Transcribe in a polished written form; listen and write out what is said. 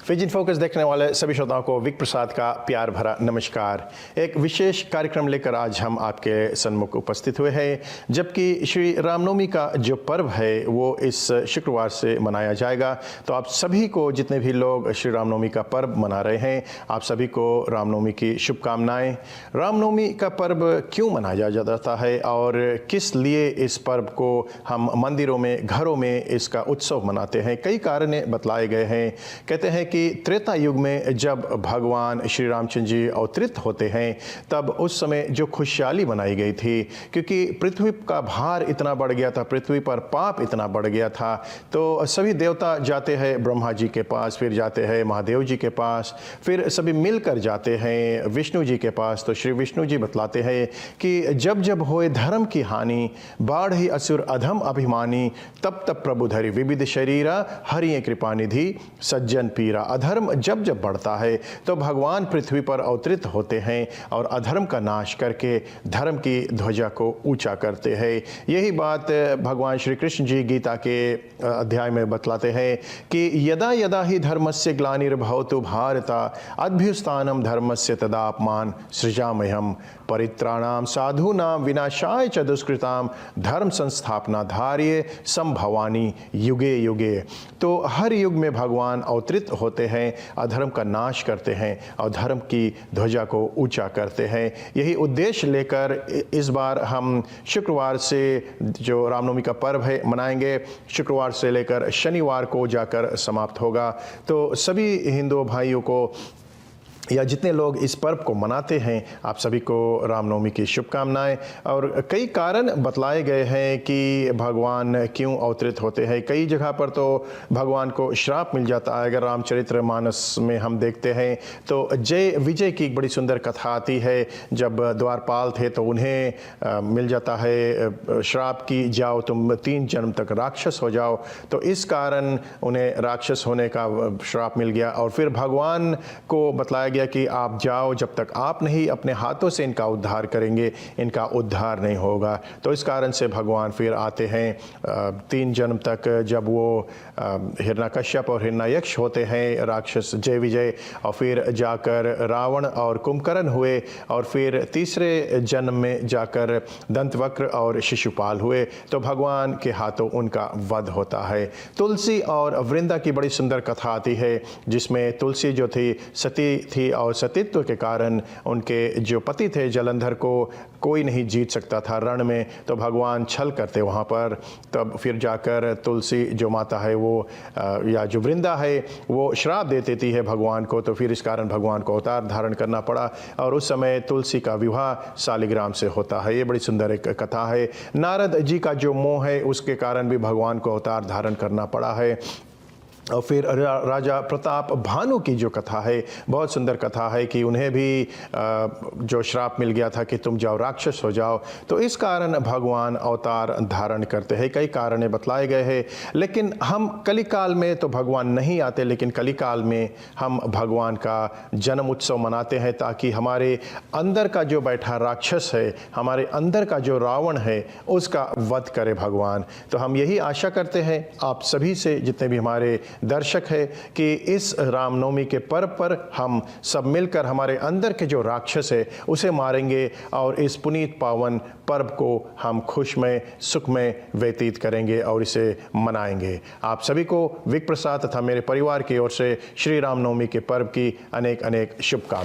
Vision focus देखने वाले सभी श्रोताओं को विक प्रसाद का प्यार भरा नमस्कार। एक विशेष कार्यक्रम लेकर आज हम आपके सन्मुख उपस्थित हुए हैं, जबकि श्री रामनवमी का जो पर्व है वो इस शुक्रवार से मनाया जाएगा। तो आप सभी को, जितने भी लोग श्री रामनवमी का पर्व मना रहे हैं, आप सभी को रामनवमी की शुभकामनाएं। रामनवमी का पर्व क्यों मनाया जाता है और किस लिए इस पर्व को हम मंदिरों में, घरों में इसका उत्सव मनाते हैं, कई कारण बतलाए गए हैं। कहते हैं कि त्रेता युग में जब भगवान श्री रामचंद्र जी अवतरित होते हैं, तब उस समय जो खुशहाली बनाई गई थी, क्योंकि पृथ्वी का भार इतना बढ़ गया था, पृथ्वी पर पाप इतना बढ़ गया था, तो सभी देवता जाते हैं ब्रह्मा जी के पास, फिर जाते हैं महादेव जी के पास, फिर सभी मिलकर जाते हैं विष्णु जी के पास। तो श्री विष्णु जी बतलाते हैं कि जब जब होए धर्म की हानि, बाढ़ ही असुर अधम अभिमानी, तब तब प्रभु धरि विविध शरीरा, हरिये कृपा निधि सज्जन पीरा। अधर्म जब जब बढ़ता है तो भगवान पृथ्वी पर अवतरित होते हैं और अधर्म का नाश करके धर्म की ध्वजा को ऊंचा करते हैं। यही बात भगवान श्री कृष्ण जी गीता के अध्याय में बतलाते हैं कि यदा यदा ही धर्मस्य ग्लानिर्भवतु भारत, अभ्युत्थानं धर्मस्य तदात्मान सृजाम्यहम्, परित्राणाम साधूनाम विनाशाय च दुष्कृताम, धर्म संस्थापना धार्ये संभवानी युगे युगे। तो हर युग में भगवान अवतरित होते हैं, अधर्म का नाश करते हैं और धर्म की ध्वजा को ऊंचा करते हैं। यही उद्देश्य लेकर इस बार हम शुक्रवार से जो रामनवमी का पर्व है मनाएंगे। शुक्रवार से लेकर शनिवार को जाकर समाप्त होगा। तो सभी हिंदू भाइयों को या जितने लोग इस पर्व को मनाते हैं, आप सभी को रामनवमी की शुभकामनाएं। और कई कारण बतलाए गए हैं कि भगवान क्यों अवतरित होते हैं। कई जगह पर तो भगवान को श्राप मिल जाता है। अगर रामचरितमानस में हम देखते हैं तो जय विजय की एक बड़ी सुंदर कथा आती है। जब द्वारपाल थे तो उन्हें मिल जाता है श्राप कि जाओ तुम 3 जन्म तक राक्षस हो जाओ। तो इस कारण उन्हें राक्षस होने का श्राप मिल गया और फिर भगवान को बतलाया गया कि आप जाओ, जब तक आप नहीं अपने हाथों से इनका उद्धार करेंगे, इनका उद्धार नहीं होगा। तो इस कारण से भगवान फिर आते हैं 3 जन्म तक। जब वो हिरण्यकश्यप और हिरण्ययक्ष होते हैं राक्षस जय विजय, और फिर जाकर रावण और कुंभकर्ण हुए, और फिर तीसरे जन्म में जाकर दंतवक्र और शिशुपाल हुए। तो भगवान के हाथों उनका वध होता है। तुलसी और वृंदा की बड़ी सुंदर कथा आती है, जिसमें तुलसी जो थी सती थी और सतीत्व के कारण उनके जो पति थे जलंधर को कोई नहीं जीत सकता था रण में। तो भगवान छल करते वहाँ पर, तब फिर जाकर तुलसी जो माता है वो या जो वृंदा है वो श्राप दे देती है भगवान को। तो फिर इस कारण भगवान को अवतार धारण करना पड़ा और उस समय तुलसी का विवाह शालिग्राम से होता है। ये बड़ी सुंदर एक कथा है। नारद जी का जो मोह है उसके कारण भी भगवान को अवतार धारण करना पड़ा है। और फिर राजा प्रताप भानु की जो कथा है, बहुत सुंदर कथा है कि उन्हें भी जो श्राप मिल गया था कि तुम जाओ राक्षस हो जाओ। तो इस कारण भगवान अवतार धारण करते हैं। कई कारण बतलाए गए हैं। लेकिन हम कलिकाल में तो भगवान नहीं आते, लेकिन कलिकाल में हम भगवान का जन्म उत्सव मनाते हैं, ताकि हमारे अंदर का जो बैठा राक्षस है, हमारे अंदर का जो रावण है, उसका वध करे भगवान। तो हम यही आशा करते हैं आप सभी से, जितने भी हमारे दर्शक है, कि इस रामनवमी के पर्व पर हम सब मिलकर हमारे अंदर के जो राक्षस है उसे मारेंगे और इस पुनीत पावन पर्व को हम खुशमय सुखमय व्यतीत करेंगे और इसे मनाएंगे। आप सभी को विक प्रसाद तथा मेरे परिवार की ओर से श्री रामनवमी के पर्व की अनेक अनेक शुभकामनाएं।